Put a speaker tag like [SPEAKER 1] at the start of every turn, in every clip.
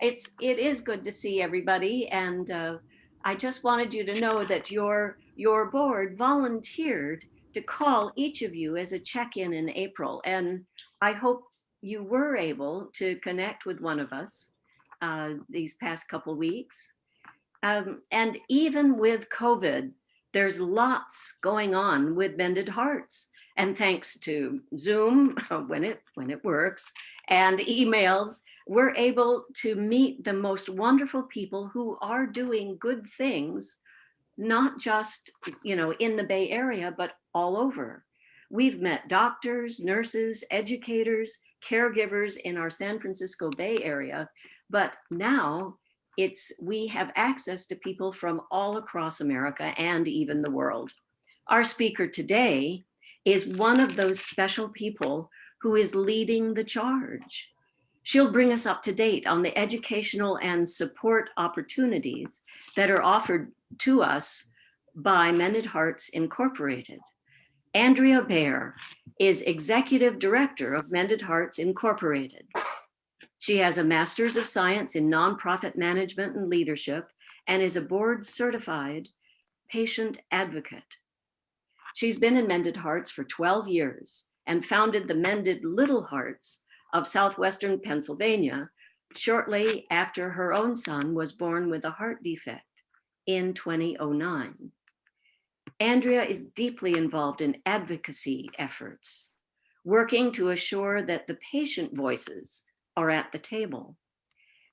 [SPEAKER 1] It is good to see everybody, and I just wanted you to know that your board volunteered to call each of you as a check-in in April, and I hope you were able to connect with one of us these past couple weeks. And even with COVID, there's lots going on with Mended Hearts. And thanks to Zoom, when it works, and emails, we're able to meet the most wonderful people who are doing good things, not just, in the Bay Area, but all over. We've met doctors, nurses, educators, caregivers in our San Francisco Bay Area, but now we have access to people from all across America and even the world. Our speaker today is one of those special people who is leading the charge. She'll bring us up to date on the educational and support opportunities that are offered to us by Mended Hearts Incorporated. Andrea Baer is Executive Director of Mended Hearts Incorporated. She has a Master's of Science in Nonprofit Management and Leadership and is a board certified patient advocate. She's been in Mended Hearts for 12 years and founded the Mended Little Hearts of Southwestern Pennsylvania shortly after her own son was born with a heart defect in 2009. Andrea is deeply involved in advocacy efforts, working to assure that the patient voices are at the table.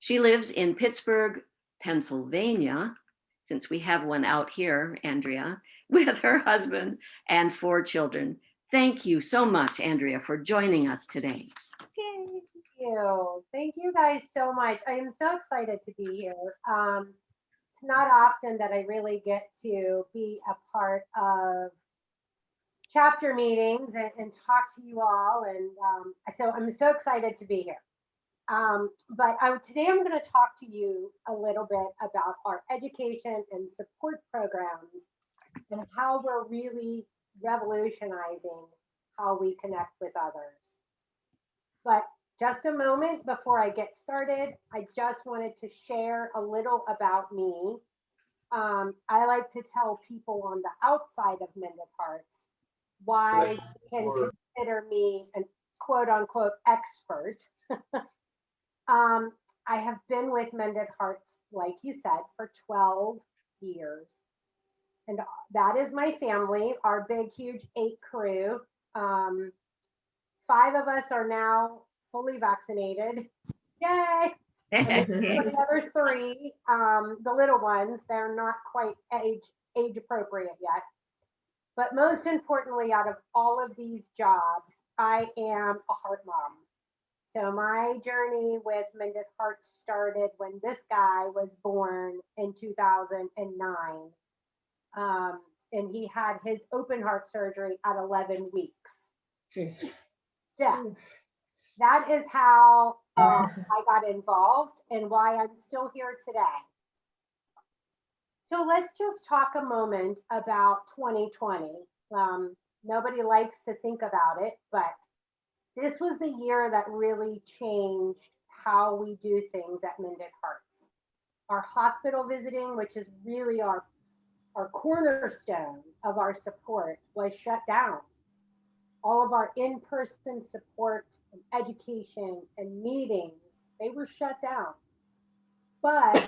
[SPEAKER 1] She lives in Pittsburgh, Pennsylvania, since we have one out here, Andrea, with her husband and 4 children. Thank you so much, Andrea, for joining us today.
[SPEAKER 2] Yay. Thank you guys so much. I am so excited to be here. It's not often that I really get to be a part of chapter meetings and talk to you all. And so I'm so excited to be here. But today I'm going to talk to you a little bit about our education and support programs and how we're really revolutionizing how we connect with others. But just a moment before I get started, I just wanted to share a little about me. I like to tell people on the outside of Mended Hearts why they can consider me an quote unquote expert. I have been with Mended Hearts, like you said, for 12 years. And that is my family, our big, huge 8 crew. 5 of us are now fully vaccinated. Yay! And the other 3, the little ones, they're not quite age appropriate yet. But most importantly, out of all of these jobs, I am a heart mom. So my journey with Mended Hearts started when this guy was born in 2009. And he had his open heart surgery at 11 weeks. So that is how I got involved and why I'm still here today. So let's just talk a moment about 2020. Nobody likes to think about it, but this was the year that really changed how we do things at Mended Hearts. Our hospital visiting, which is really our cornerstone of our support, was shut down. All of our in-person support and education and meetings, they were shut down. But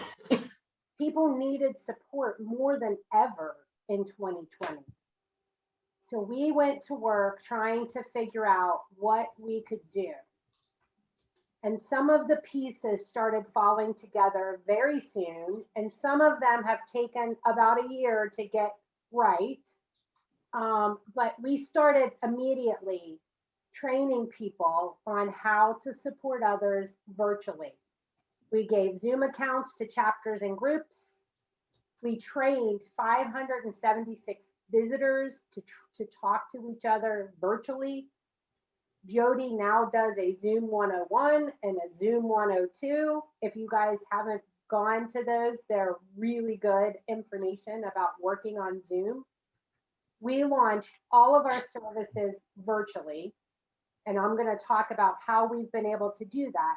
[SPEAKER 2] people needed support more than ever in 2020. So we went to work trying to figure out what we could do. And some of the pieces started falling together very soon, and some of them have taken about a year to get right. But we started immediately training people on how to support others virtually. We gave Zoom accounts to chapters and groups. We trained 576 visitors to talk to each other virtually. Jody now does a Zoom 101 and a Zoom 102. If you guys haven't gone to those, they're really good information about working on Zoom. We launched all of our services virtually, and I'm going to talk about how we've been able to do that.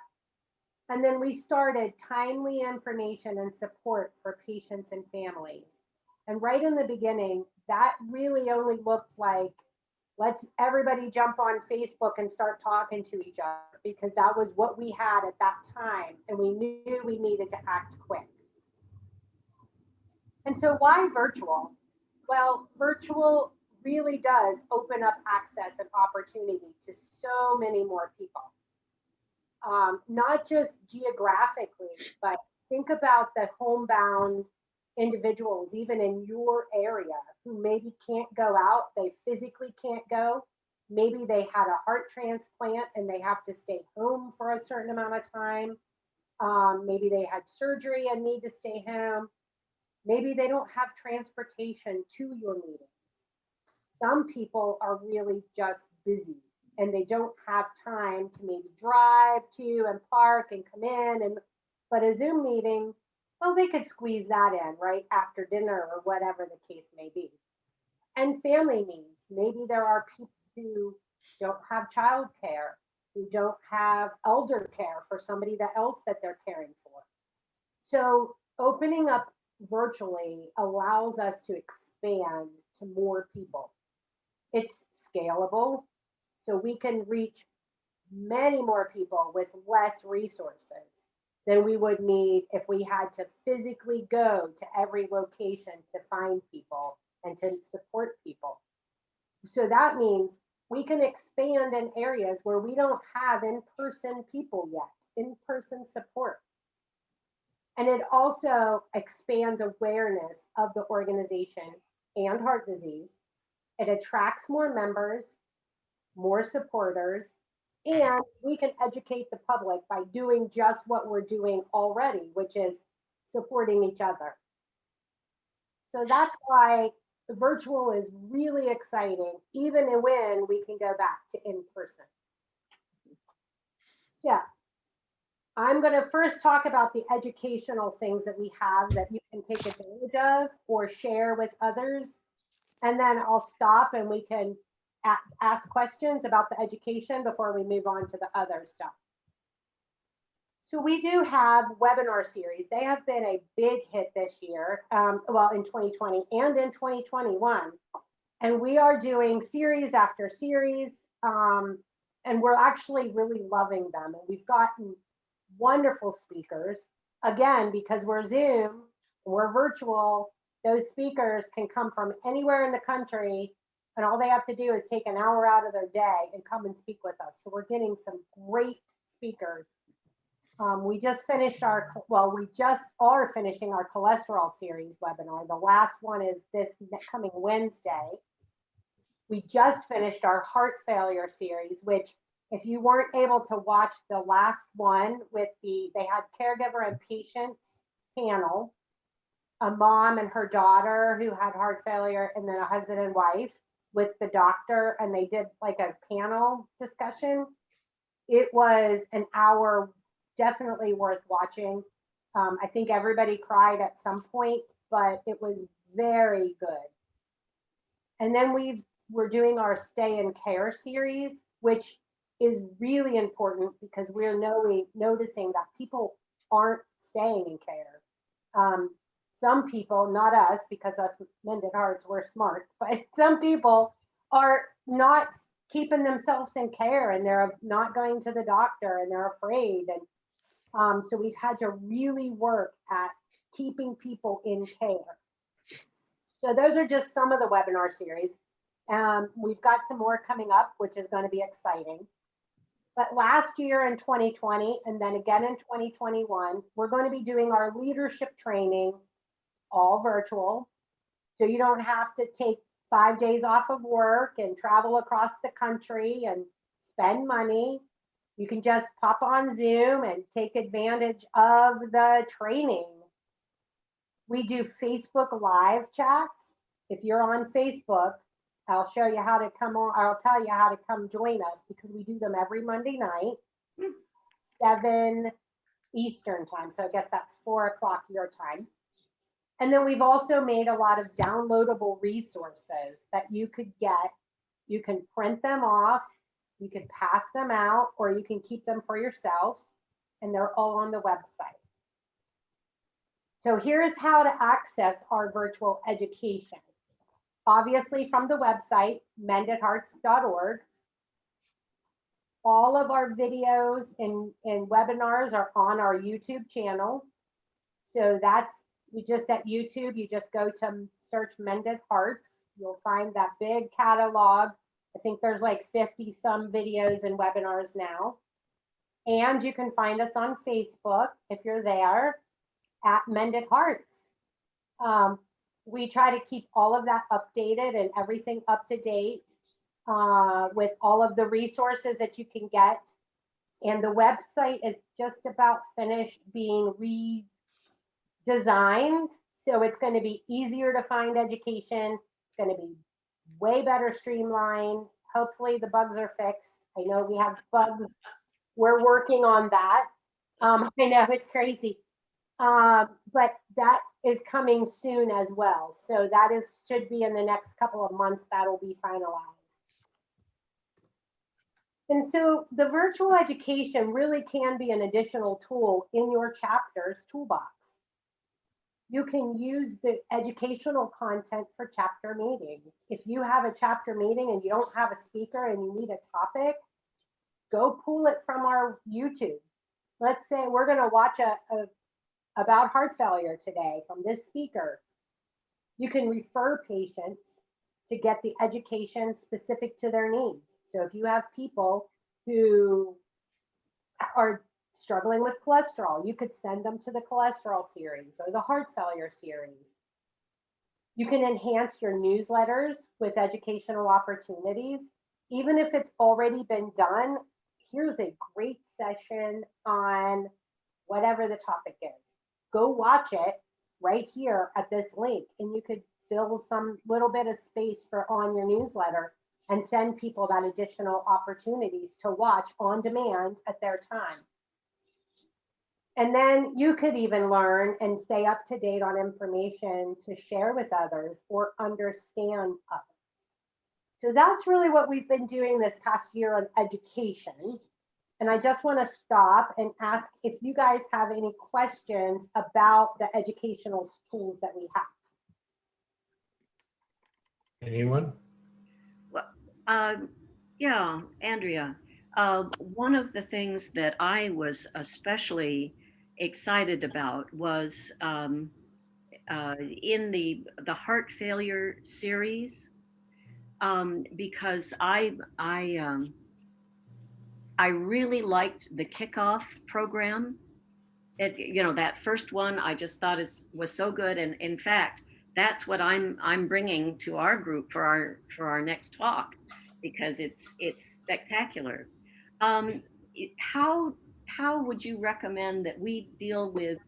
[SPEAKER 2] And then we started timely information and support for patients and families. And right in the beginning, that really only looked like, let's everybody jump on Facebook and start talking to each other, because that was what we had at that time. And we knew we needed to act quick. And so why virtual? Well, virtual really does open up access and opportunity to so many more people. Not just geographically, but think about the homebound individuals, even in your area, who maybe can't go out, they physically can't go. Maybe they had a heart transplant and they have to stay home for a certain amount of time. Maybe they had surgery and need to stay home. Maybe they don't have transportation to your meeting. Some people are really just busy and they don't have time to maybe drive to and park and come in. And but a Zoom meeting, well, they could squeeze that in right after dinner or whatever the case may be. And family needs. Maybe there are people who don't have childcare, who don't have elder care for somebody that else that they're caring for. So opening up virtually allows us to expand to more people. It's scalable, so we can reach many more people with less resources than we would need if we had to physically go to every location to find people and to support people. So that means we can expand in areas where we don't have in-person people yet, in-person support. And it also expands awareness of the organization and heart disease. It attracts more members, more supporters, and we can educate the public by doing just what we're doing already, which is supporting each other. So that's why the virtual is really exciting, even when we can go back to in person. So I'm going to first talk about the educational things that we have that you can take advantage of or share with others. And then I'll stop and we can ask questions about the education before we move on to the other stuff. So we do have webinar series. They have been a big hit this year, well, in 2020 and in 2021. And we are doing series after series, and we're actually really loving them. And we've gotten wonderful speakers. Again, because we're Zoom, we're virtual, those speakers can come from anywhere in the country, and all they have to do is take an hour out of their day and come and speak with us. So we're getting some great speakers. We just finished we just are finishing our cholesterol series webinar. The last one is this coming Wednesday. We just finished our heart failure series, which if you weren't able to watch the last one they had caregiver and patients panel, a mom and her daughter who had heart failure, and then a husband and wife with the doctor, and they did like a panel discussion. It was an hour, definitely worth watching. I think everybody cried at some point, but it was very good. And then we're doing our stay in care series, which is really important because we're noticing that people aren't staying in care. Some people, not us, because us Mended Hearts, we're smart, but some people are not keeping themselves in care and they're not going to the doctor and they're afraid. And so we've had to really work at keeping people in care. So those are just some of the webinar series. We've got some more coming up, which is going to be exciting. But last year in 2020, and then again in 2021, we're going to be doing our leadership training, all virtual. So you don't have to take 5 days off of work and travel across the country and spend money. You can just pop on Zoom and take advantage of the training. We do Facebook live chats. If you're on Facebook, I'll show you how to come on, or I'll tell you how to come join us, because we do them every Monday night, 7 Eastern time. So I guess that's 4 o'clock your time. And then we've also made a lot of downloadable resources that you could get. You can print them off, you can pass them out, or you can keep them for yourselves. and they're all on the website. So here is how to access our virtual education. Obviously from the website, mendedhearts.org. All of our videos and webinars are on our YouTube channel. So that's, you just at YouTube, you just go to search Mended Hearts. You'll find that big catalog. I think there's like 50 some videos and webinars now. And you can find us on Facebook if you're there at Mended Hearts. We try to keep all of that updated and everything up to date with all of the resources that you can get. And the website is just about finished being redesigned. So it's going to be easier to find education. It's going to be way better streamlined. Hopefully the bugs are fixed. I know we have bugs. We're working on that. I know it's crazy. But that is coming soon as well. So that should be in the next couple of months, that'll be finalized. And so the virtual education really can be an additional tool in your chapter's toolbox. You can use the educational content for chapter meetings. If you have a chapter meeting and you don't have a speaker and you need a topic, go pull it from our YouTube. Let's say we're going to watch about heart failure today from this speaker. You can refer patients to get the education specific to their needs. So if you have people who are struggling with cholesterol, you could send them to the cholesterol series or the heart failure series. You can enhance your newsletters with educational opportunities. Even if it's already been done, here's a great session on whatever the topic is. Go watch it right here at this link, and you could fill some little bit of space on your newsletter and send people that additional opportunities to watch on demand at their time. And then you could even learn and stay up to date on information to share with others or understand others. So that's really what we've been doing this past year on education. And I just want to stop and ask if you guys have any questions about the educational tools that we have.
[SPEAKER 3] Anyone?
[SPEAKER 1] Well, yeah, Andrea, one of the things that I was especially excited about was in the heart failure series, because I really liked the kickoff program. That first one I just thought was so good, and in fact, that's what I'm bringing to our group for our next talk, because it's spectacular. Um, how would you recommend that we deal with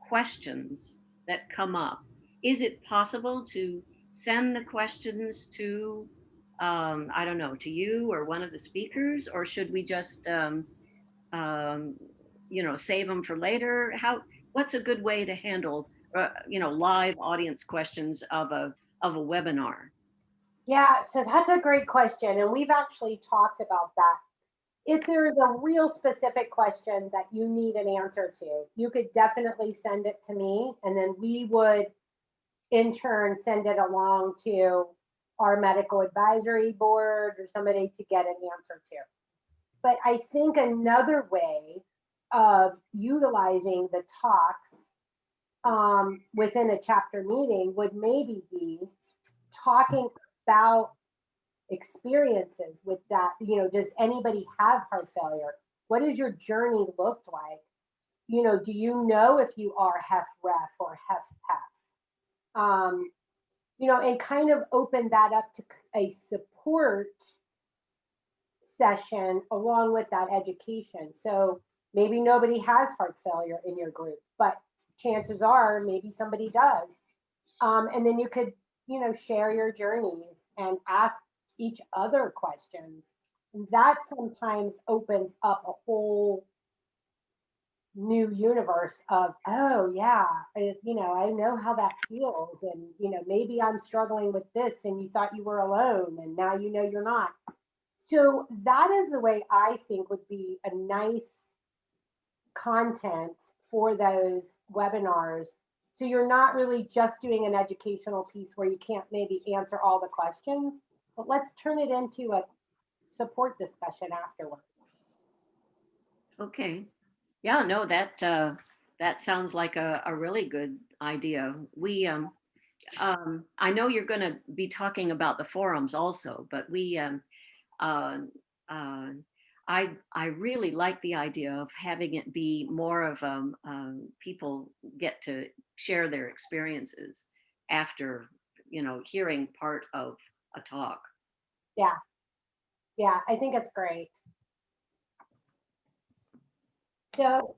[SPEAKER 1] questions that come up? Is it possible to send the questions to I don't know, to you or one of the speakers, or should we just um, save them for later? What's a good way to handle live audience questions of a webinar?
[SPEAKER 2] Yeah, so that's a great question. And we've actually talked about that. If there is a real specific question that you need an answer to, you could definitely send it to me, and then we would in turn send it along to our medical advisory board or somebody to get an answer to. But I think another way of utilizing the talks within a chapter meeting would maybe be talking about experiences with that. Does anybody have heart failure? What does your journey look like? Do you know if you are HFrEF or HFpEF? And kind of open that up to a support session along with that education. So maybe nobody has heart failure in your group, but chances are maybe somebody does. And then you could, share your journeys and ask each other questions. And that sometimes opens up a whole new universe of, oh yeah, I know how that feels. And, maybe I'm struggling with this and you thought you were alone and now you're not. So that is the way I think would be a nice content for those webinars. So you're not really just doing an educational piece where you can't maybe answer all the questions, but let's turn it into a support discussion afterwards.
[SPEAKER 1] Okay. Yeah, no, that sounds like a really good idea. I know you're going to be talking about the forums also, but uh, uh, I really like the idea of having it be more of people get to share their experiences after, hearing part of a talk.
[SPEAKER 2] Yeah, yeah, I think it's great. So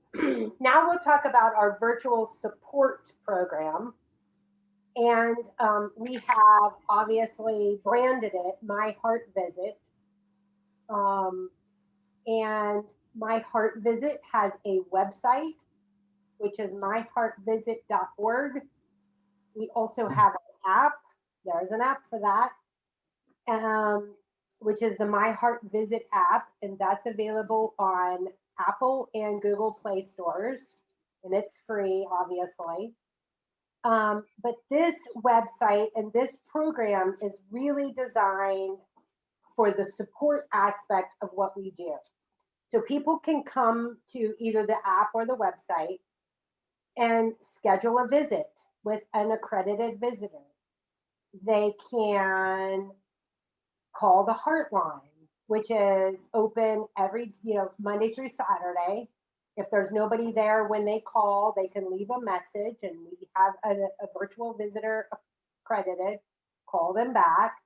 [SPEAKER 2] now we'll talk about our virtual support program. And we have obviously branded it My Heart Visit. Um, and My Heart Visit has a website, which is myheartvisit.org. We also have an app. There's an app for that, um, which is the My Heart Visit app. And that's available on Apple and Google Play stores. And it's free, obviously. But this website and this program is really designed for the support aspect of what we do. So people can come to either the app or the website and schedule a visit with an accredited visitor. They can call the Heartline, which is open every, Monday through Saturday. If there's nobody there when they call, they can leave a message and we have a virtual visitor accredited, call them back.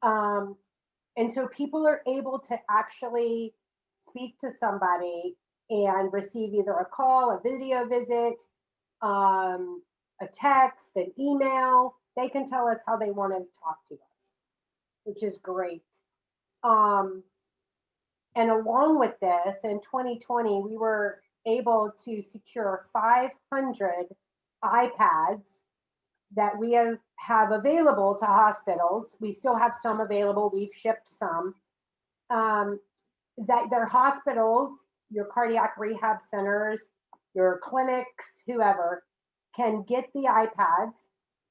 [SPEAKER 2] And so people are able to actually speak to somebody and receive either a call, a video visit, a text, an email. They can tell us how they want to talk to us, which is great. Um, and along with this, in 2020, we were able to secure 500 iPads that we have available to hospitals. We still have some available. We've shipped some. That their hospitals, your cardiac rehab centers, your clinics, whoever, can get the iPads.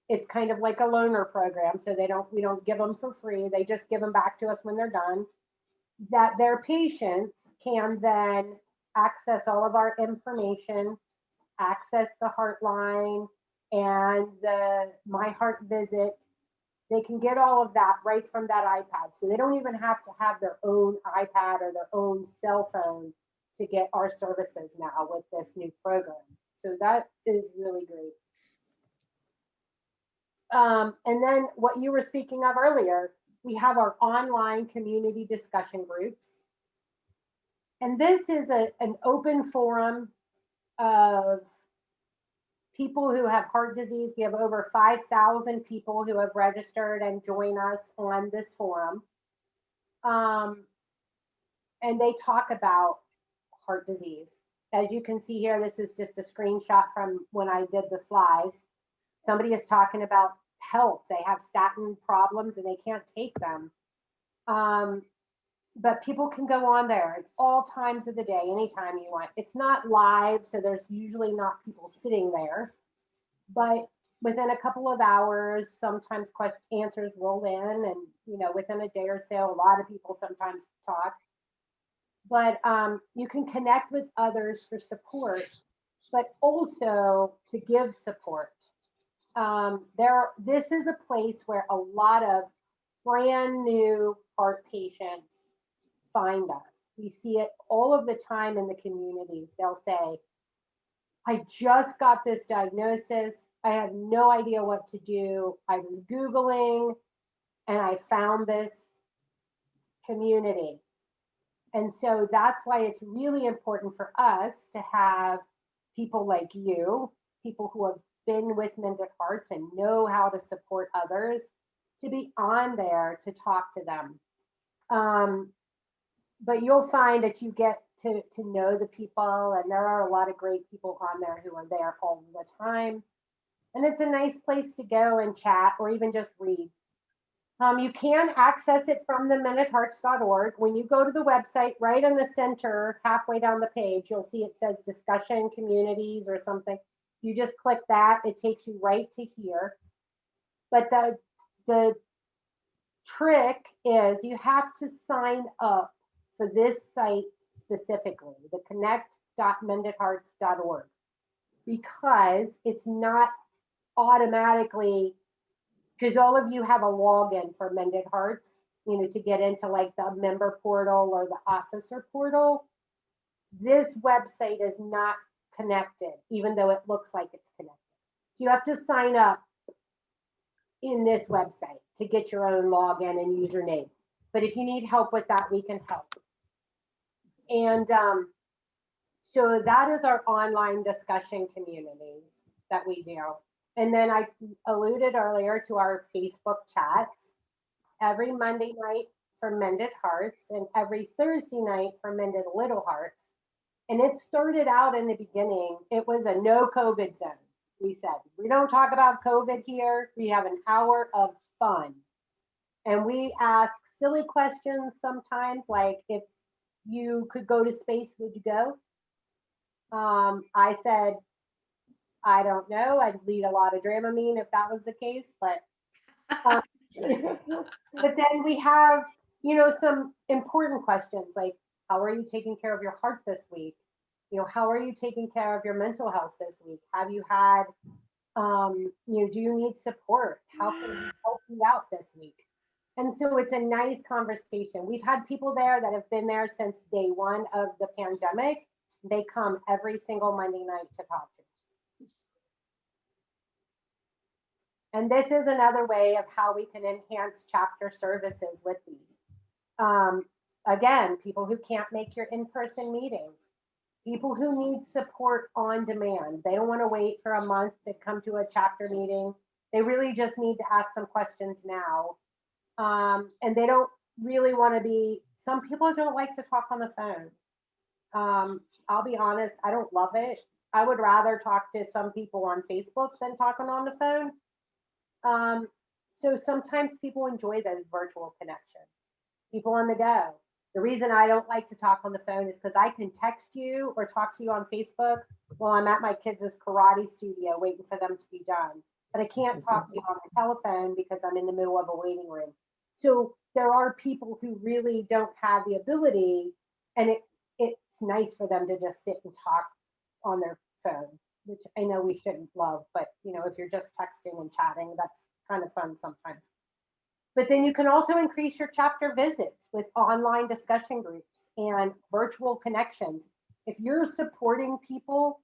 [SPEAKER 2] It's kind of like a loaner program, so we don't give them for free. They just give them back to us when they're done. That their patients can then access all of our information, access the Heartline and the My Heart Visit. They can get all of that right from that iPad. So they don't even have to have their own iPad or their own cell phone to get our services now with this new program. So that is really great. And then what you were speaking of earlier, we have our online community discussion groups. And this is an open forum of people who have heart disease. We have over 5,000 people who have registered and join us on this forum. And they talk about heart disease. As you can see here, this is just a screenshot from when I did the slides. Somebody is talking about health. They have statin problems and they can't take them. But people can go on there. It's all times of the day, anytime you want. It's not live, so there's usually not people sitting there. But within a couple of hours, sometimes answers roll in, and within a day or so, a lot of people sometimes talk. But you can connect with others for support, but also to give support. This is a place where a lot of brand new heart patients find us. We see it all of the time in the community. They'll say, I just got this diagnosis. I have no idea what to do. I was Googling and I found this community. And so that's why it's really important for us to have people like you, people who have been with Mended Hearts and know how to support others, to be on there to talk to them. But you'll find that you get to know the people, and there are a lot of great people on there who are there all the time. And it's a nice place to go and chat or even just read. You can access it from the mendedhearts.org. When you go to the website, right in the center, halfway down the page, you'll see it says discussion communities or something. You just click that, it takes you right to here. But the trick is you have to sign up for this site specifically, the connect.mendedhearts.org, because it's not automatically, because all of you have a login for Mended Hearts, to get into like the member portal or the officer portal. This website is not connected, even though it looks like it's connected. So you have to sign up in this website to get your own login and username. But if you need help with that, we can help. And so that is our online discussion communities that we do. And then I alluded earlier to our Facebook chats every Monday night for Mended Hearts and every Thursday night for Mended Little Hearts. And it started out in the beginning, it was a no COVID zone. We said, we don't talk about COVID here. We have an hour of fun. And we ask silly questions sometimes, like if you could go to space, would you go? I said, I don't know. I'd lead a lot of Dramamine if that was the case, but but then we have, some important questions like, how are you taking care of your heart this week? How are you taking care of your mental health this week? Have you had, do you need support? How can we help you out this week? And so it's a nice conversation. We've had people there that have been there since day one of the pandemic. They come every single Monday night to talk to us. And this is another way of how we can enhance chapter services with these. Again, people who can't make your in-person meetings, people who need support on demand. They don't want to wait for a month to come to a chapter meeting. They really just need to ask some questions now. And they don't really want to be, some people don't like to talk on the phone. I'll be honest, I don't love it. I would rather talk to some people on Facebook than talking on the phone. So sometimes people enjoy those virtual connections, people on the go. The reason I don't like to talk on the phone is because I can text you or talk to you on Facebook while I'm at my kids' karate studio waiting for them to be done. But I can't talk to you on the telephone because I'm in the middle of a waiting room. So there are people who really don't have the ability, and it's nice for them to just sit and talk on their phone, which I know we shouldn't love, but if you're just texting and chatting, that's kind of fun sometimes. But then you can also increase your chapter visits with online discussion groups and virtual connections. If you're supporting people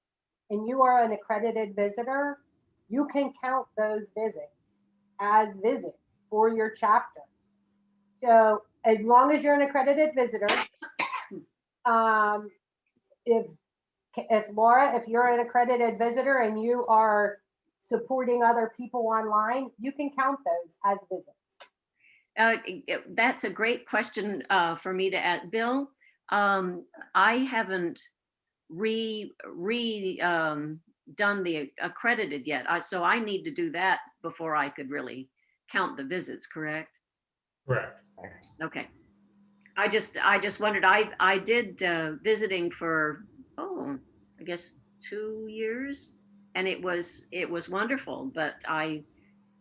[SPEAKER 2] and you are an accredited visitor, you can count those visits as visits for your chapter. So as long as you're an accredited visitor, if Laura, if you're an accredited visitor and you are supporting other people online, you can count those as visits.
[SPEAKER 1] That's a great question for me to add. Bill, I haven't done the accredited yet. So I need to do that before I could really count the visits, correct?
[SPEAKER 3] Correct.
[SPEAKER 1] Okay. I just wondered, I did visiting for, I guess 2 years, and it was wonderful, but I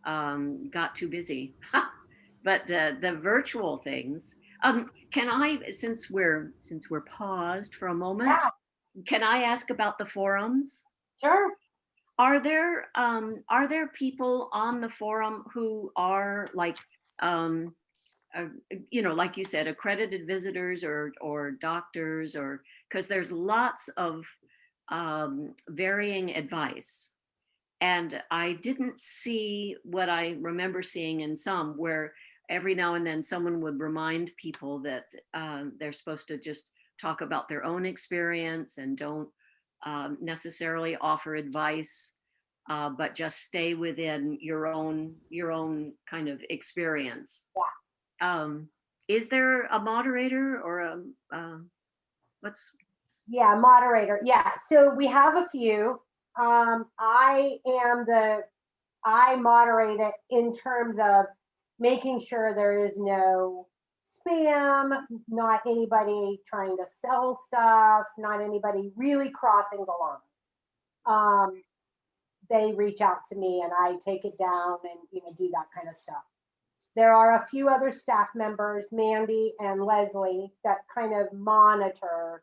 [SPEAKER 1] got too busy. But the virtual things, can I, since we're paused for a moment,
[SPEAKER 2] Yeah,
[SPEAKER 1] can I ask about the forums?
[SPEAKER 2] sure.
[SPEAKER 1] Are there people on the forum who are like, like you said, accredited visitors or doctors, or because there's lots of varying advice. And I didn't see what I remember seeing in some, where every now and then someone would remind people that they're supposed to just talk about their own experience and don't necessarily offer advice, but just stay within your own kind of experience. Is there a moderator or what's?
[SPEAKER 2] Yeah, moderator. Yeah, so we have a few. I moderate it in terms of making sure there is no spam, not anybody trying to sell stuff, not anybody really crossing the line. They reach out to me and I take it down and do that kind of stuff. There are a few other staff members, Mandy and Leslie, that kind of monitor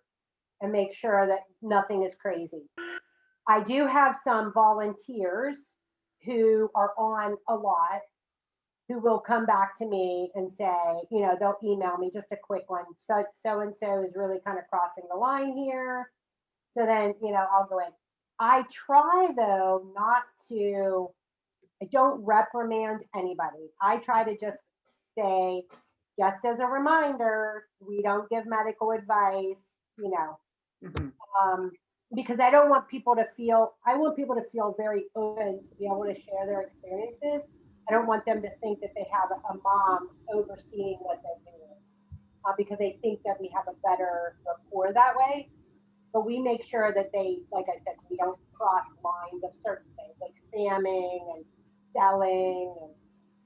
[SPEAKER 2] and make sure that nothing is crazy. I do have some volunteers who are on a lot who will come back to me and say, they'll email me just a quick one. So and so is really kind of crossing the line here. So then, I'll go in. I try though not to, I don't reprimand anybody. I try to just say, just as a reminder, we don't give medical advice,
[SPEAKER 1] Mhm.
[SPEAKER 2] um, because I don't want people to feel, I want people to feel very open to be able to share their experiences. I don't want them to think that they have a mom overseeing what they're doing because they think that we have a better rapport that way. But we make sure that they, like I said, we don't cross lines of certain things like spamming and selling and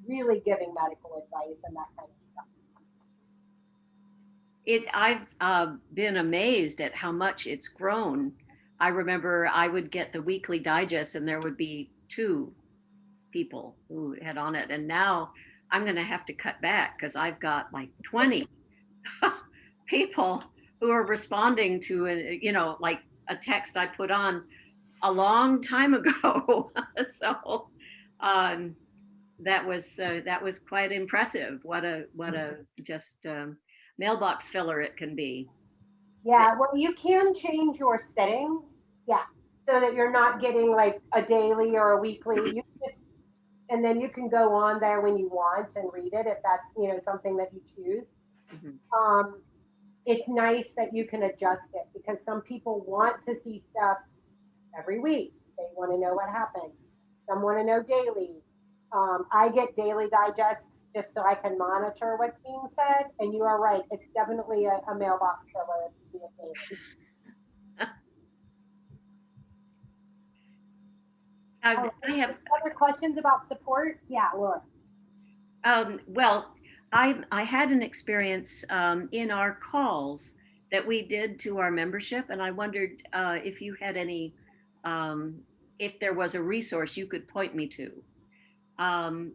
[SPEAKER 2] really giving medical advice and that kind of stuff.
[SPEAKER 1] I've been amazed at how much it's grown. I remember I would get the weekly digest and there would be two people who had on it. And now I'm going to have to cut back because I've got like 20 people who are responding to like a text I put on a long time ago. So um, that was quite impressive. What a just mailbox filler it can be.
[SPEAKER 2] Yeah, well, you can change your settings. Yeah, so that you're not getting like a daily or a weekly. You just, and then you can go on there when you want and read it if that's something that you choose.
[SPEAKER 1] Mhm.
[SPEAKER 2] Um, it's nice that you can adjust it because some people want to see stuff every week. They want to know what happened. Some want to know daily. I get daily digests just so I can monitor what's being said. And you are right; it's definitely a mailbox filler if you do it daily. All right.
[SPEAKER 1] I have
[SPEAKER 2] Other questions about support? Yeah, Laura.
[SPEAKER 1] well, I had an experience in our calls that we did to our membership, and I wondered if you had any, um, if there was a resource you could point me to. Um,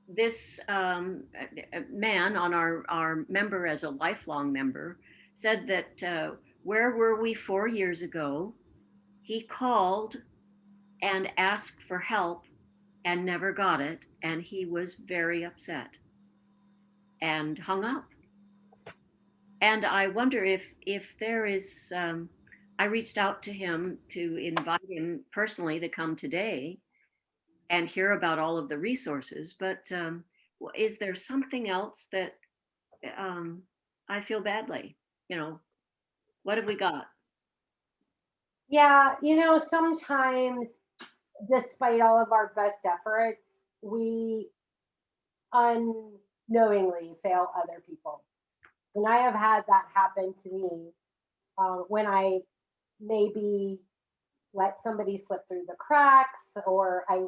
[SPEAKER 1] this man on our member as a lifelong member said that where were we 4 years ago? He called and asked for help and never got it, and he was very upset and hung up. And I wonder if there is. I reached out to him to invite him personally to come today and hear about all of the resources. But is there something else that um, I feel badly? You know, what have we got?
[SPEAKER 2] Yeah, sometimes despite all of our best efforts, we unknowingly fail other people. And I have had that happen to me when I maybe let somebody slip through the cracks or I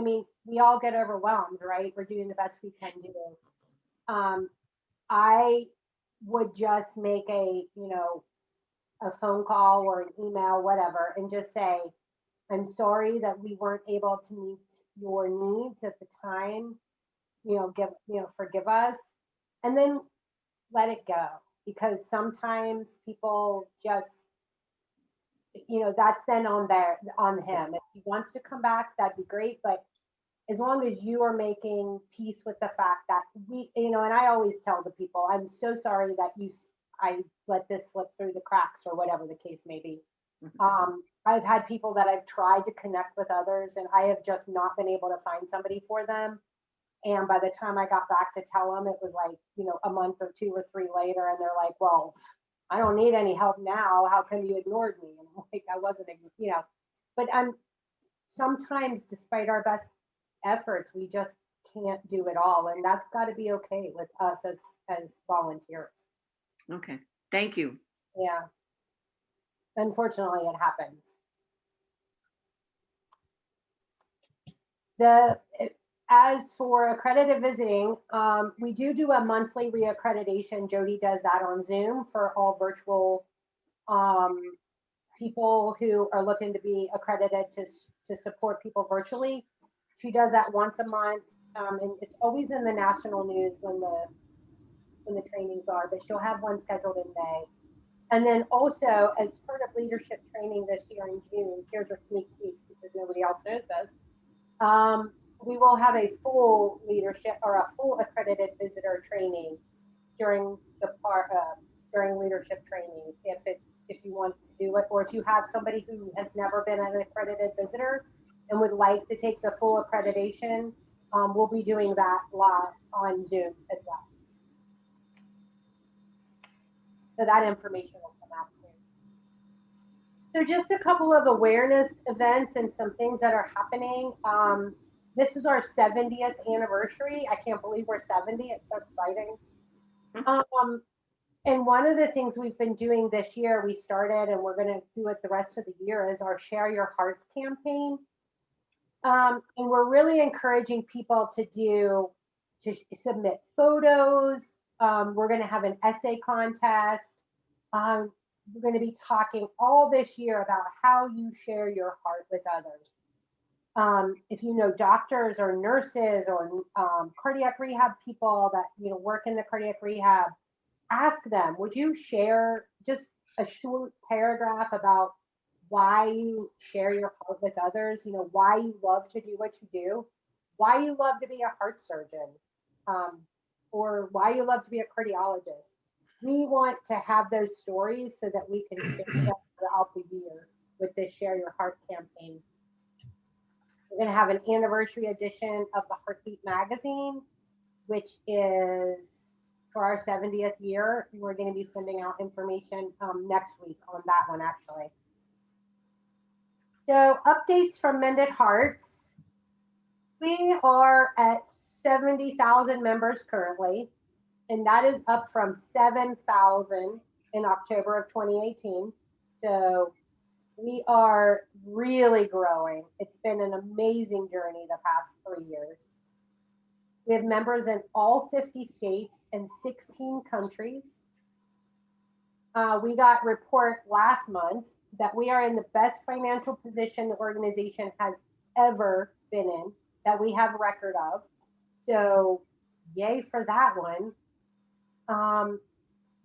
[SPEAKER 2] mean, we all get overwhelmed, right? We're doing the best we can do. Um, I would just make a phone call or an email, whatever, and just say, I'm sorry that we weren't able to meet your needs at the time. Forgive us. And then let it go because sometimes people just that's then on him. If he wants to come back, that'd be great. But as long as you are making peace with the fact that and I always tell the people, I'm so sorry that I let this slip through the cracks or whatever the case may be. I've had people that I've tried to connect with others and I have just not been able to find somebody for them. And by the time I got back to tell them, it was like, a month or 2 or 3 later, and they're like, well, I don't need any help now. How come you ignored me? And I'm like, I wasn't, but sometimes despite our best efforts, we just can't do it all. And that's got to be okay with us as volunteers.
[SPEAKER 1] Okay, thank you.
[SPEAKER 2] Yeah. Unfortunately, it happens. The As for accredited visiting, we do a monthly reaccreditation. Jody does that on Zoom for all virtual um, people who are looking to be accredited to support people virtually. She does that once a month, and it's always in the national news when the trainings are. But she'll have one scheduled in May. And then also, as part of leadership training this year in June, here's a sneak peek because nobody else knows this. We will have a full leadership or a full accredited visitor training during during leadership training if you want to do it, or if you have somebody who has never been an accredited visitor and would like to take the full accreditation, we'll be doing that live on Zoom as well. So that information will come out soon. So just a couple of awareness events and some things that are happening. This is our 70th anniversary. I can't believe we're 70. It's so exciting. And one of the things we've been doing this year, we started and we're going to do it the rest of the year, is our Share Your Hearts campaign. And we're really encouraging people to submit photos. We're going to have an essay contest. We're going to be talking all this year about how you share your heart with others. If you know doctors or nurses or cardiac rehab people that work in the cardiac rehab, ask them, would you share just a short paragraph about why you share your heart with others, why you love to do what you do, why you love to be a heart surgeon, or why you love to be a cardiologist. We want to have those stories so that we can share them throughout the year with this Share Your Heart campaign. We're going to have an anniversary edition of the Heartbeat magazine, which is for our 70th year. We're going to be sending out information next week on that one, actually. So updates from Mended Hearts. We are at 70,000 members currently, and that is up from 7,000 in October of 2018. So we are really growing. It's been an amazing journey the past 3 years. We have members in all 50 states and 16 countries. We got a report last month that we are in the best financial position the organization has ever been in, that we have record of. So yay for that one.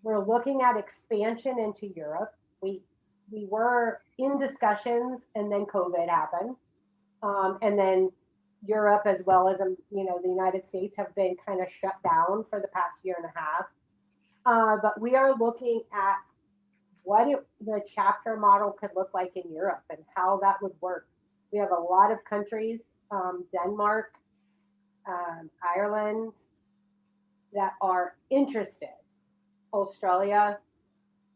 [SPEAKER 2] We're looking at expansion into Europe. We were in discussions, and then COVID happened. And then Europe, as well as the United States, have been kind of shut down for the past year and a half. But we are looking at what the chapter model could look like in Europe and how that would work. We have a lot of countries, Denmark, Ireland, that are interested, Australia,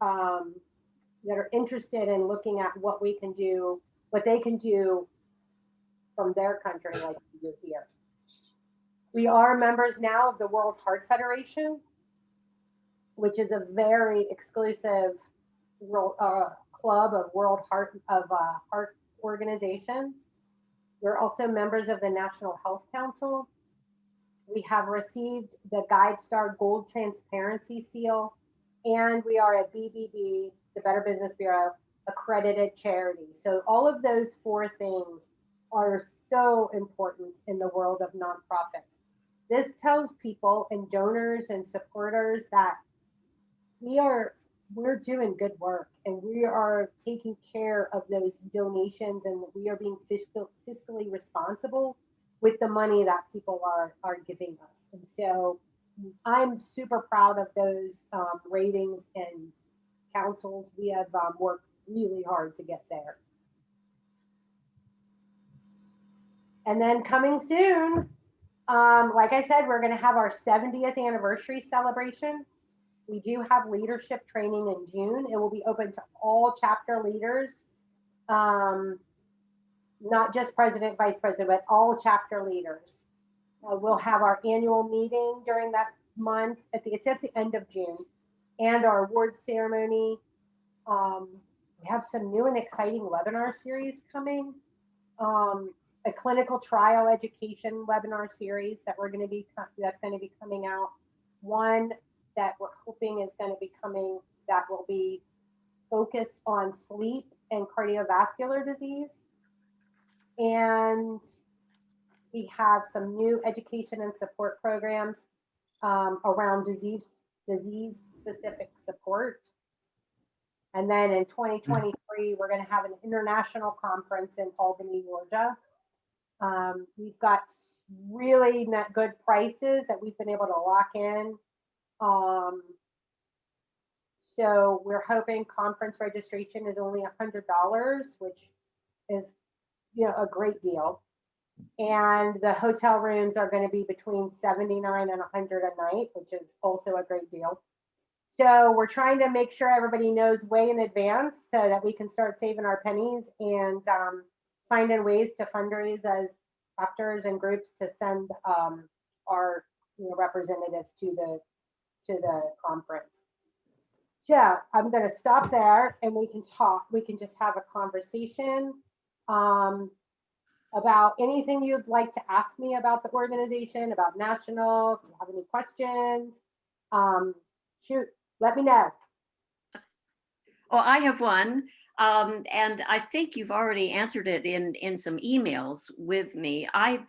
[SPEAKER 2] that are interested in looking at what we can do, what they can do from their country like we do here. We are members now of the World Heart Federation, which is a very exclusive club of World Heart organizations. We're also members of the National Health Council. We have received the GuideStar Gold Transparency Seal, and we are a BBB, the Better Business Bureau, accredited charity. So all of those 4 things are so important in the world of nonprofits. This tells people and donors and supporters that we're doing good work, and we are taking care of those donations, and we are being fiscally responsible with the money that people are giving us. And so I'm super proud of those ratings and councils. We have worked really hard to get there. And then coming soon, like I said, we're going to have our 70th anniversary celebration. We do have leadership training in June. It will be open to all chapter leaders, not just president, vice president, but all chapter leaders. We'll have our annual meeting during that month. It's at the end of June, and our award ceremony. We have some new and exciting webinar series coming. a clinical trial education webinar series that that's going to be coming out. One that we're hoping is going to be coming that will be focused on sleep and cardiovascular disease. And we have some new education and support programs around disease-specific support. And then in 2023, we're going to have an international conference in Albany, Georgia. We've got really net good prices that we've been able to lock in. So we're hoping conference registration is only $100, which is, you know, a great deal. And the hotel rooms are going to be between $79 and $100 a night, which is also a great deal. So we're trying to make sure everybody knows way in advance so that we can start saving our pennies and finding ways to fundraise as chapters and groups to send our representatives to the conference. So I'm going to stop there and we can talk. We can just have a conversation about anything you'd like to ask me about the organization, about National. If you have any questions, shoot, let me know.
[SPEAKER 1] Oh, I have one. And I think you've already answered it in some emails with me. I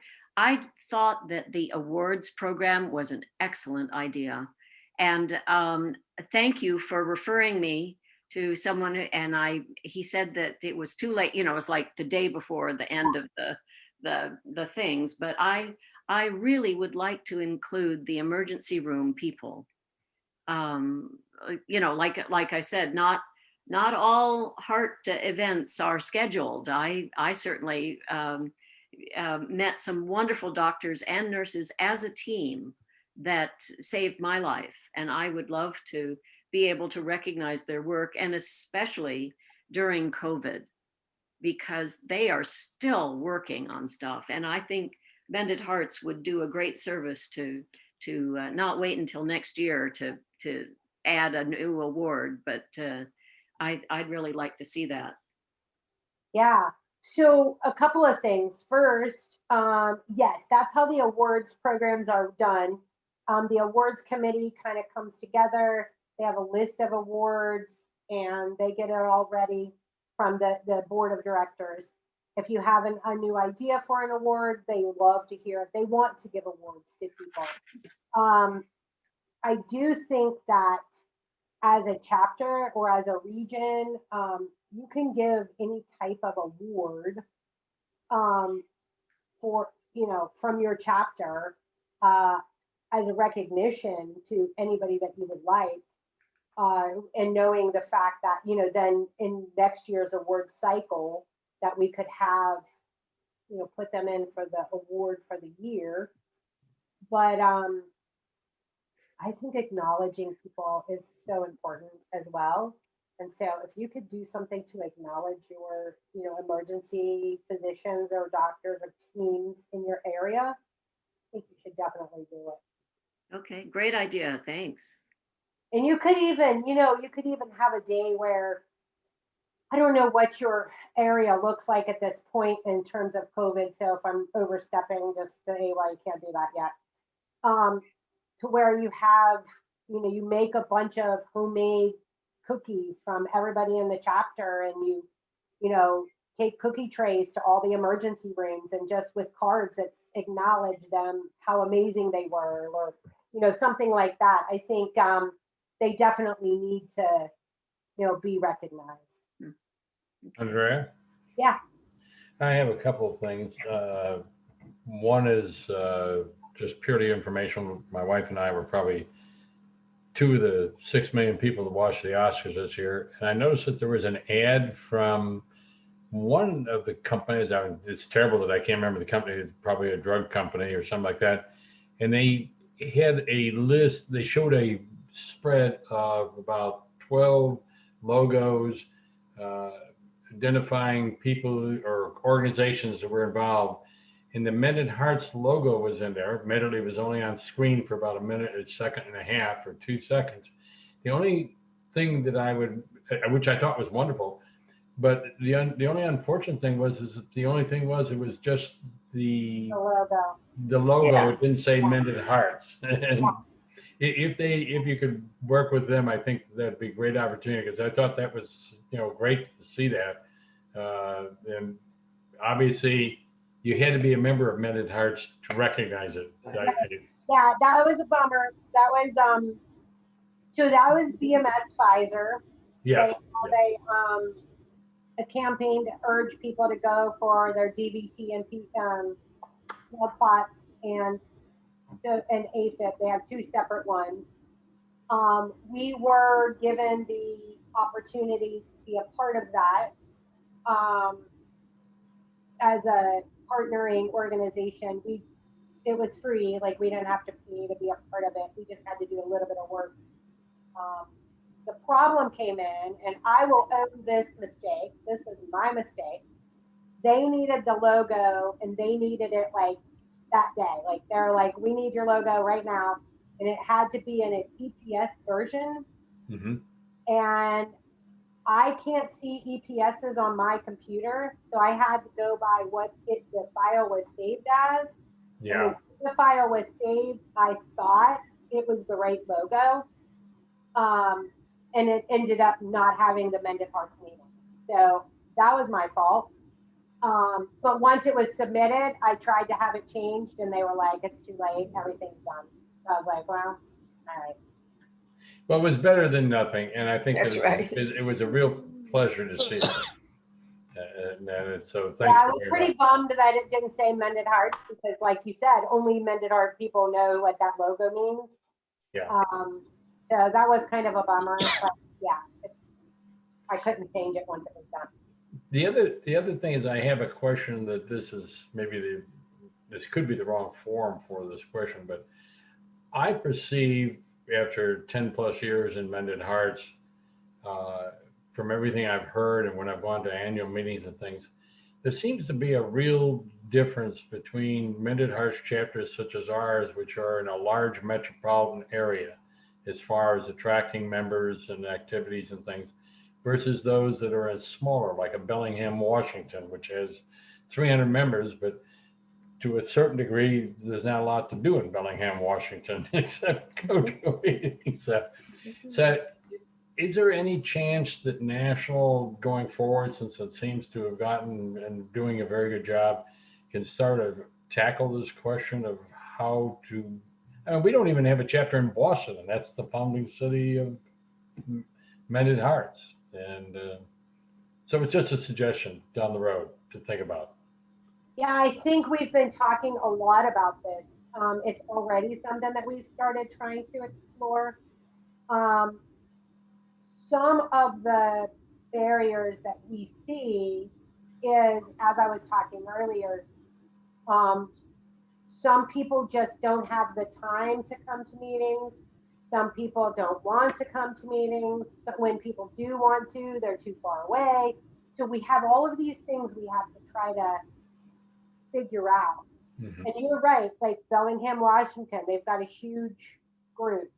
[SPEAKER 1] thought that the awards program was an excellent idea. And thank you for referring me to someone. And he said that it was too late, it was like the day before the end of the things. But I really would like to include the emergency room people. Like I said, not all heart events are scheduled. I certainly met some wonderful doctors and nurses as a team that saved my life. And I would love to be able to recognize their work, and especially during COVID, because they are still working on stuff. And I think Mended Hearts would do a great service to not wait until next year to add a new award, but I'd really like to see that.
[SPEAKER 2] Yeah. So a couple of things. First, yes, that's how the awards programs are done. The awards committee kind of comes together. They have a list of awards and they get it all ready from the board of directors. If you have a new idea for an award, they love to hear it. They want to give awards to people. I do think that as a chapter or as a region, you can give any type of award for, from your chapter as a recognition to anybody that you would like. And knowing the fact that, then in next year's award cycle that we could have, put them in for the award for the year. But I think acknowledging people is so important as well. And so if you could do something to acknowledge your, emergency physicians or doctors or teams in your area, I think you should definitely do it.
[SPEAKER 1] Okay, great idea. Thanks.
[SPEAKER 2] And you could even, have a day where, I don't know what your area looks like at this point in terms of COVID. So if I'm overstepping, just say, well, you can't do that yet. To where you have, you make a bunch of homemade cookies from everybody in the chapter, and you take cookie trays to all the emergency rooms, and just with cards that acknowledge them, how amazing they were, or, something like that. I think they definitely need to, be recognized.
[SPEAKER 3] Andrea?
[SPEAKER 2] Yeah.
[SPEAKER 3] I have a couple of things. One is just purely informational. My wife and I were probably 2 of the 6 million people that watched the Oscars this year. And I noticed that there was an ad from one of the companies. It's terrible that I can't remember the company. It's probably a drug company or something like that. And they had a list. They showed a spread of about 12 logos identifying people or organizations that were involved. And the Mended Hearts logo was in there. Admittedly, it was only on screen for about a second and a half or 2 seconds. The only thing that which I thought was wonderful, But the only unfortunate thing was, is that the only thing was, it was just
[SPEAKER 2] The logo.
[SPEAKER 3] the logo.
[SPEAKER 4] Yeah.
[SPEAKER 3] It didn't say
[SPEAKER 2] Yeah.
[SPEAKER 3] Mended Hearts. And
[SPEAKER 2] Yeah.
[SPEAKER 3] if you could work with them, I think that'd be a great opportunity, because I thought that was, great to see that. And obviously you had to be a member of Mended Hearts to recognize it.
[SPEAKER 2] Yeah, that was a bummer. That was so that was BMS Pfizer.
[SPEAKER 3] Yes.
[SPEAKER 2] They a campaign to urge people to go for their DVT and blood clots and AFib. They have two separate ones. We were given the opportunity to be a part of that as a partnering organization. It was free, like we didn't have to pay to be a part of it. We just had to do a little bit of work. The problem came in, and I will own this mistake. This was my mistake. They needed the logo, and they needed it like that day. Like they're like, we need your logo right now, and it had to be in an EPS version.
[SPEAKER 3] Mm-hmm.
[SPEAKER 2] And I can't see EPSs on my computer, so I had to go by what the file was saved as.
[SPEAKER 3] Yeah.
[SPEAKER 2] And when the file was saved, I thought it was the right logo. And it ended up not having the Mended Hearts meeting. So that was my fault. But once it was submitted, I tried to have it changed, and they were like, it's too late, everything's done. So I was like, well, all right.
[SPEAKER 3] Well, it was better than nothing, and I think
[SPEAKER 4] That's
[SPEAKER 3] that
[SPEAKER 4] right.
[SPEAKER 3] it was a real pleasure to see it. So
[SPEAKER 2] Yeah,
[SPEAKER 3] thanks
[SPEAKER 2] I was
[SPEAKER 3] very
[SPEAKER 2] pretty
[SPEAKER 3] much.
[SPEAKER 2] bummed that it didn't say Mended Hearts, because like you said, only Mended Heart people know what that logo means.
[SPEAKER 3] Yeah.
[SPEAKER 2] So that was kind of a bummer, but yeah, I couldn't change it once it was done.
[SPEAKER 3] The other thing is, I have a question that this could be the wrong forum for this question, but I perceive, after 10 plus years in Mended Hearts, from everything I've heard and when I've gone to annual meetings and things, there seems to be a real difference between Mended Hearts chapters such as ours, which are in a large metropolitan area, as far as attracting members and activities and things, versus those that are as smaller, like a Bellingham, Washington, which has 300 members, but to a certain degree, there's not a lot to do in Bellingham, Washington, except go to a meeting. So is there any chance that National, going forward, since it seems to have gotten and doing a very good job, can start to tackle this question of how to, I mean, we don't even have a chapter in Boston, and that's the founding city of Mended Hearts. And so it's just a suggestion down the road to think about.
[SPEAKER 2] Yeah, I think we've been talking a lot about this. It's already something that we've started trying to explore. Some of the barriers that we see is, as I was talking earlier, some people just don't have the time to come to meetings. Some people don't want to come to meetings. But when people do want to, they're too far away. So we have all of these things we have to try to figure out.
[SPEAKER 3] Mm-hmm.
[SPEAKER 2] And you're right, like Bellingham, Washington, they've got a huge group.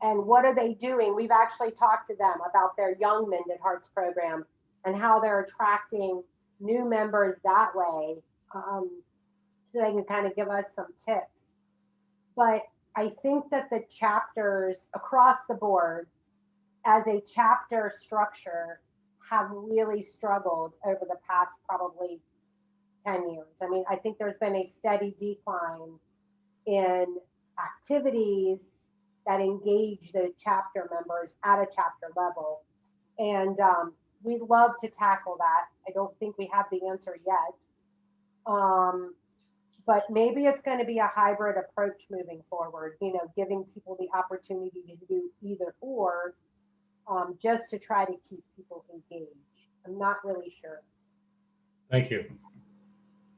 [SPEAKER 2] And what are they doing? We've actually talked to them about their Young Mended Hearts program and how they're attracting new members that way. So they can kind of give us some tips. But I think that the chapters across the board, as a chapter structure, have really struggled over the past probably 10 years. I mean, I think there's been a steady decline in activities that engage the chapter members at a chapter level. And we'd love to tackle that. I don't think we have the answer yet. But maybe it's going to be a hybrid approach moving forward, giving people the opportunity to do either or, just to try to keep people engaged. I'm not really sure.
[SPEAKER 3] Thank you.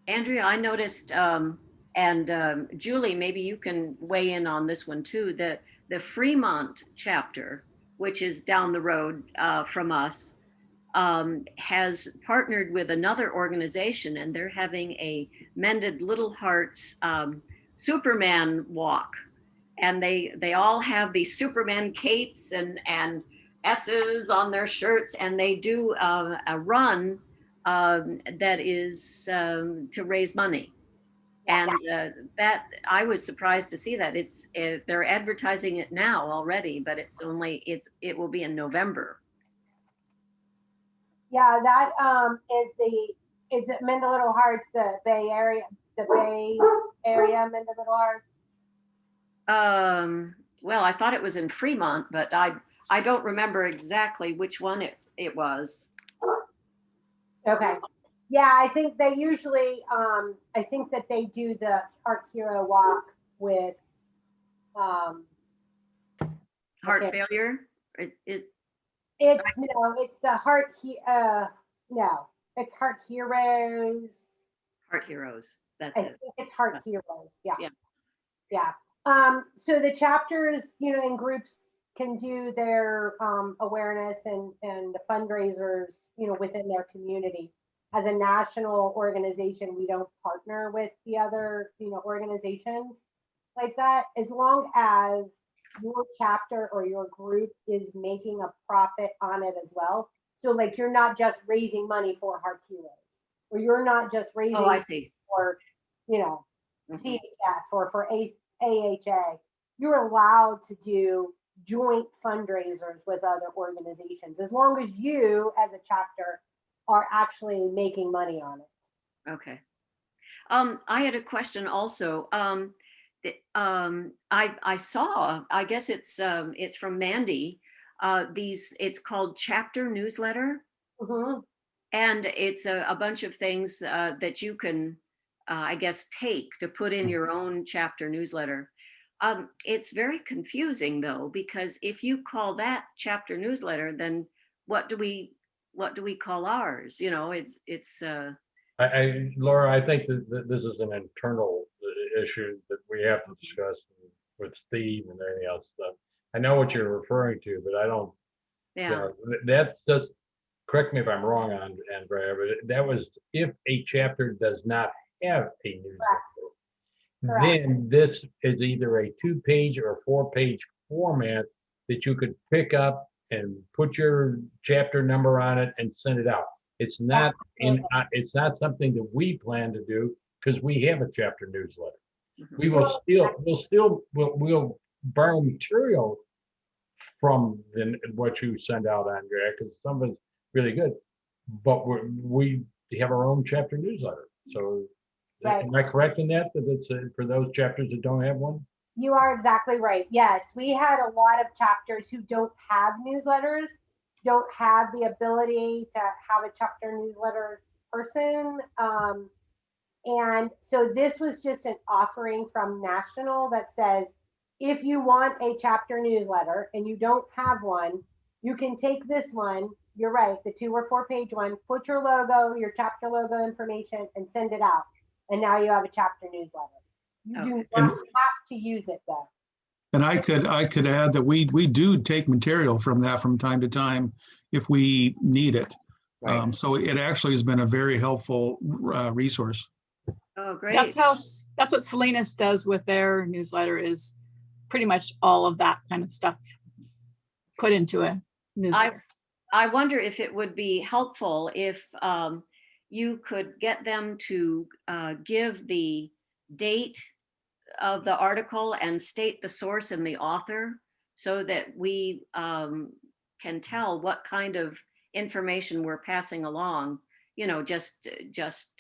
[SPEAKER 1] Andrea, I noticed, and Julie, maybe you can weigh in on this one too, that the Fremont chapter, which is down the road from us, has partnered with another organization, and they're having a Mended Little Hearts Superman walk. And they all have these Superman capes and S's on their shirts, and they do a run that is to raise money.
[SPEAKER 2] Yeah.
[SPEAKER 1] And that I was surprised to see that they're advertising it now already, but it will be in November.
[SPEAKER 2] Yeah, that is it Mended Hearts, the Bay Area, Mended Hearts.
[SPEAKER 1] Well, I thought it was in Fremont, but I don't remember exactly which one it was.
[SPEAKER 2] Okay. Yeah, I think they usually, I think that they do the Heart Hero Walk with,
[SPEAKER 1] Heart
[SPEAKER 2] okay.
[SPEAKER 1] failure? It is
[SPEAKER 2] It's the no, it's Heart Heroes.
[SPEAKER 1] Heart Heroes. That's
[SPEAKER 2] I
[SPEAKER 1] it.
[SPEAKER 2] think it's Heart Heroes. Yeah.
[SPEAKER 1] Yeah.
[SPEAKER 2] Yeah. So the chapters, in groups can do their awareness and the fundraisers, within their community. As a national organization, we don't partner with the other, organizations like that. As long as your chapter or your group is making a profit on it as well. So like you're not just raising money for Heart Heroes, or you're not just raising
[SPEAKER 1] Oh, I see.
[SPEAKER 2] for,
[SPEAKER 1] Mhm.
[SPEAKER 2] CHF or for AHA. You're allowed to do joint fundraisers with other organizations as long as you, as a chapter, are actually making money on it.
[SPEAKER 1] Okay. I had a question also. I saw, I guess it's from Mandy. It's called Chapter Newsletter,
[SPEAKER 2] Mhm.
[SPEAKER 1] and it's a bunch of things that you can, I guess, take to put in your own chapter newsletter. It's very confusing though, because if you call that chapter newsletter, then what do we what do we call ours? It's
[SPEAKER 3] Laura, I think that this is an internal issue that we have to discuss with Steve and everything else. Stuff. I know what you're referring to, but I don't,
[SPEAKER 1] yeah.
[SPEAKER 3] that's just, correct me if I'm wrong, Andrea, but that was if a chapter does not have a newsletter,
[SPEAKER 2] Correct.
[SPEAKER 3] then this is either a 2-page or 4-page format that you could pick up and put your chapter number on it and send it out. It's not it's not something that we plan to do because we have a chapter newsletter.
[SPEAKER 1] Mhm.
[SPEAKER 3] We will we'll borrow material from what you send out, Andrea, because some of it's really good. But we have our own chapter newsletter. So
[SPEAKER 2] Right.
[SPEAKER 3] am I correct in that it's for those chapters that don't have one?
[SPEAKER 2] You are exactly right. Yes, we had a lot of chapters who don't have newsletters, don't have the ability to have a chapter newsletter person. And so this was just an offering from National that says, if you want a chapter newsletter and you don't have one, you can take this one. You're right, the 2 or 4-page one, put your logo, your chapter logo information, and send it out. And now you have a chapter newsletter. You do not have to use it though.
[SPEAKER 4] And I could add that we do take material from that from time to time if we need it.
[SPEAKER 3] Right.
[SPEAKER 4] So it actually has been a very helpful resource.
[SPEAKER 1] Oh, great.
[SPEAKER 5] That's what Salinas does with their newsletter, is pretty much all of that kind of stuff put into a newsletter.
[SPEAKER 1] I wonder if it would be helpful if you could get them to give the date of the article and state the source and the author, so that we can tell what kind of information we're passing along, just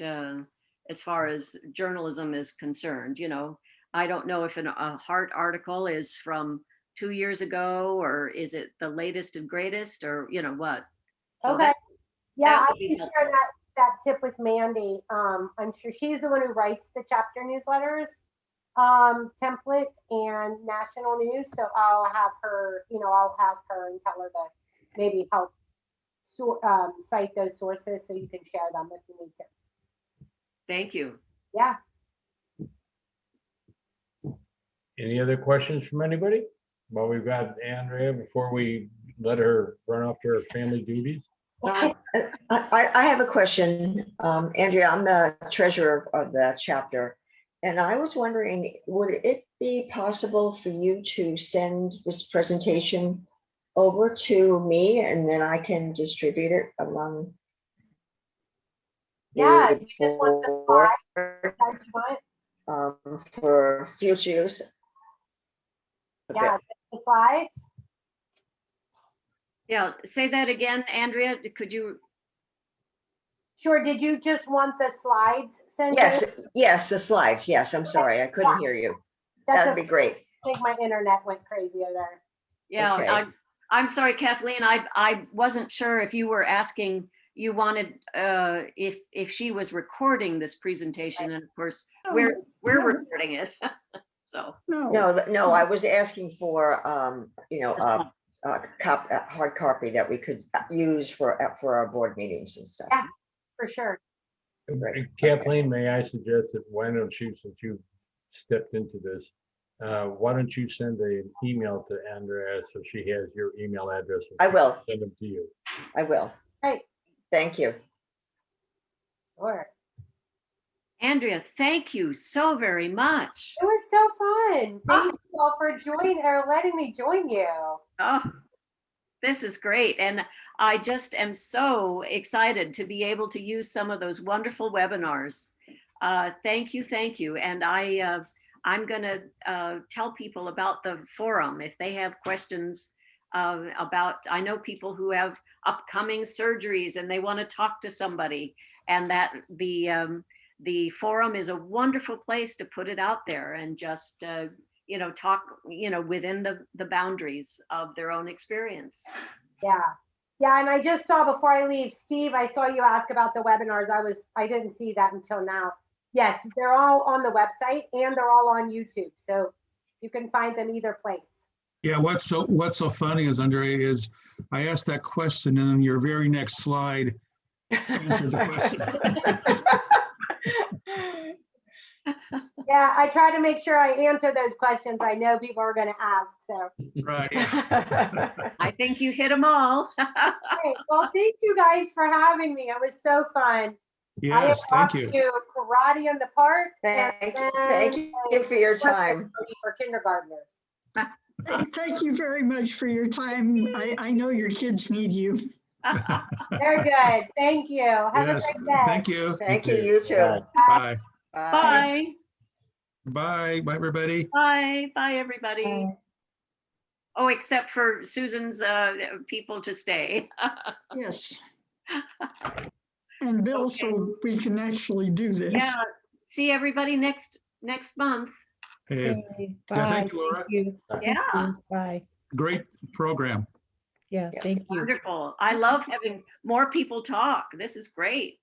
[SPEAKER 1] as far as journalism is concerned. I don't know if a Heart article is from 2 years ago, or is it the latest and greatest, or what. So
[SPEAKER 2] Okay. Yeah,
[SPEAKER 1] that
[SPEAKER 2] I
[SPEAKER 1] would be
[SPEAKER 2] can
[SPEAKER 1] helpful.
[SPEAKER 2] share that tip with Mandy. I'm sure she's the one who writes the chapter newsletters template and national news. So I'll have her, I'll have her and tell her to maybe help cite those sources so you can share them if you need to.
[SPEAKER 1] Thank you.
[SPEAKER 2] Yeah.
[SPEAKER 3] Any other questions from anybody? Well, we've got Andrea before we let her run off to her family duties.
[SPEAKER 6] I have a question. Andrea, I'm the treasurer of the chapter. And I was wondering, would it be possible for you to send this presentation over to me and then I can distribute it among
[SPEAKER 2] Yeah,
[SPEAKER 6] the
[SPEAKER 2] you just want the
[SPEAKER 6] board,
[SPEAKER 2] slides you want?
[SPEAKER 6] for future use. Okay.
[SPEAKER 2] Yeah, the slides.
[SPEAKER 1] Yeah, say that again, Andrea. Could you?
[SPEAKER 2] Sure, did you just want the slides sent?
[SPEAKER 6] Yes,
[SPEAKER 2] in?
[SPEAKER 6] yes, the slides. Yes, I'm sorry. I couldn't hear you.
[SPEAKER 2] That's
[SPEAKER 6] That'd be
[SPEAKER 2] okay.
[SPEAKER 6] great.
[SPEAKER 2] I think my internet went crazy over there.
[SPEAKER 1] Yeah,
[SPEAKER 6] Okay.
[SPEAKER 1] I'm sorry, Kathleen. I wasn't sure if you were asking, you wanted, if she was recording this presentation, and of course, we're
[SPEAKER 7] no.
[SPEAKER 1] recording it. So,
[SPEAKER 6] No, I was asking for,
[SPEAKER 1] that's fine.
[SPEAKER 6] hard copy that we could use for our board meetings and stuff.
[SPEAKER 2] Yeah. For sure.
[SPEAKER 6] Right.
[SPEAKER 3] Kathleen, may I suggest that why don't you, since you stepped into this, why don't you send an email to Andrea so she has your email address? and
[SPEAKER 6] I
[SPEAKER 3] she
[SPEAKER 6] will.
[SPEAKER 3] can Send them to you.
[SPEAKER 6] I will.
[SPEAKER 2] Great.
[SPEAKER 6] Thank you.
[SPEAKER 2] Sure.
[SPEAKER 1] Andrea, thank you so very much.
[SPEAKER 2] It was so fun. Thank you all for joining or letting me join you.
[SPEAKER 1] Oh, this is great. And I just am so excited to be able to use some of those wonderful webinars. Thank you, thank you. And I'm gonna tell people about the forum if they have questions about, I know people who have upcoming surgeries and they wanna talk to somebody, and that the forum is a wonderful place to put it out there and just, talk, within the boundaries of their own experience.
[SPEAKER 2] Yeah. Yeah. And I just saw before I leave, Steve, I saw you ask about the webinars. I didn't see that until now. Yes, they're all on the website and they're all on YouTube. So you can find them either place.
[SPEAKER 4] Yeah, what's so funny is, Andrea, is I asked that question and then your very next slide answered the question.
[SPEAKER 2] Yeah, I try to make sure I answer those questions I know people are going to ask. So,
[SPEAKER 4] Right.
[SPEAKER 1] I think you hit them all.
[SPEAKER 2] great. Well, thank you guys for having me. It was so fun.
[SPEAKER 4] Yes, thank you.
[SPEAKER 2] I am off to karate in the park.
[SPEAKER 6] Thank you for your time.
[SPEAKER 2] For kindergartners.
[SPEAKER 7] Thank you very much for your time. I know your kids need you.
[SPEAKER 2] Very good. Thank you. Have
[SPEAKER 4] Yes,
[SPEAKER 2] a great day.
[SPEAKER 4] thank you.
[SPEAKER 6] Thank you, you too.
[SPEAKER 3] Bye.
[SPEAKER 4] Bye.
[SPEAKER 1] Bye.
[SPEAKER 4] Bye, bye, everybody.
[SPEAKER 1] Bye. Bye, everybody.
[SPEAKER 7] Bye.
[SPEAKER 1] Oh, except for Susan's people to stay.
[SPEAKER 7] Yes. And Bill, so we can actually do this.
[SPEAKER 1] Yeah. See everybody next month.
[SPEAKER 4] Hey,
[SPEAKER 8] Okay,
[SPEAKER 4] yeah,
[SPEAKER 8] bye.
[SPEAKER 4] thank you, Laura.
[SPEAKER 8] Thank you. Thank
[SPEAKER 1] Yeah.
[SPEAKER 8] you. Bye.
[SPEAKER 4] Great program.
[SPEAKER 8] Yeah, thank you.
[SPEAKER 1] Wonderful. I love having more people talk. This is great.